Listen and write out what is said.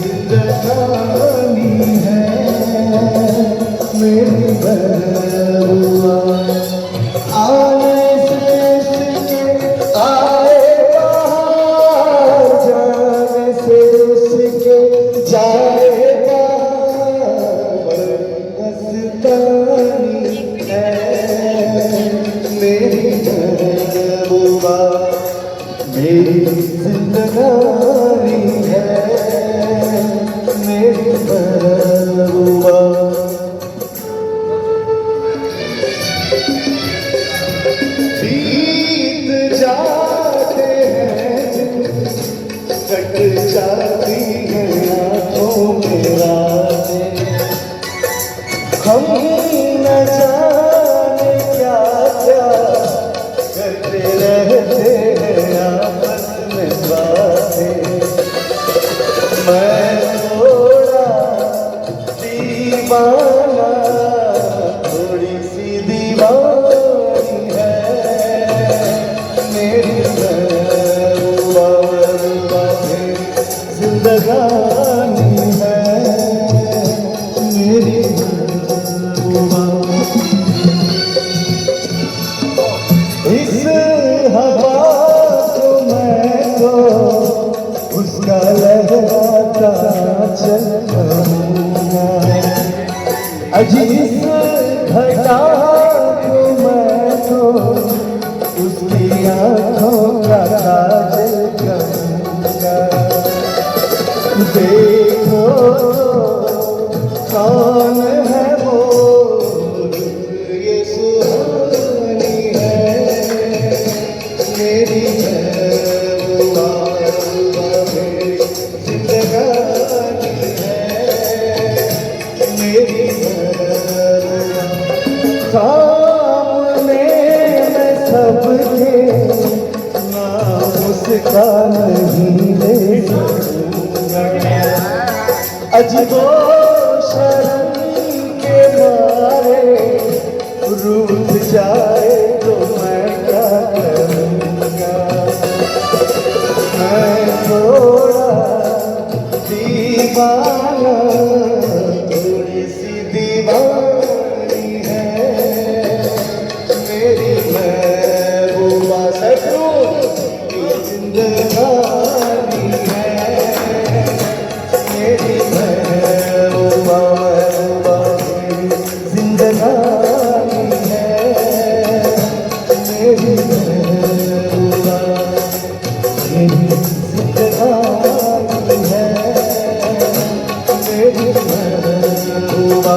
जिंदगानी है मेरी महबूबा। आए से इसके आए बाहर, जाने से इसके जाए बाहर, मस्तानी है मेरी महबूबा। मेरी जिंदगानी है मेरी महबूबा। बीत जाते हैं कट जाती हैं आँखों में रातें, हम न जाने क्या क्या करते रहते हैं आपस में बातें। मैं थोड़ा दीवाना, थोड़ी सी दीवानी है मेरी महबूबा। जिंदगानी है मेरी महबूबा। इस हवा को मैं तो उसका लहराता चलूंगा, अजी इस घटा को मैं तो उसकी आँखों का काजल करूंगा। देखो कौन है वो, ये सुहानी है मेरी महबूबा। मेरी जिंदगानी है मेरी महबूबा। सामने मैं सबके नाम उसका नहीं ले सकूंगा, अजीबो शर्म के मारे रूठ जाए तो मैं क्या करूँगा। मैं थोड़ा दीवाना, थोड़ी सी दीवानी है मेरी महबूबा। सचो जिंदगानी है मेरी महबूबा। महबूबा मेरी जिंदगानी है मेरी महबूबा। मेरी जिंदगानी है मेरी महबूबा।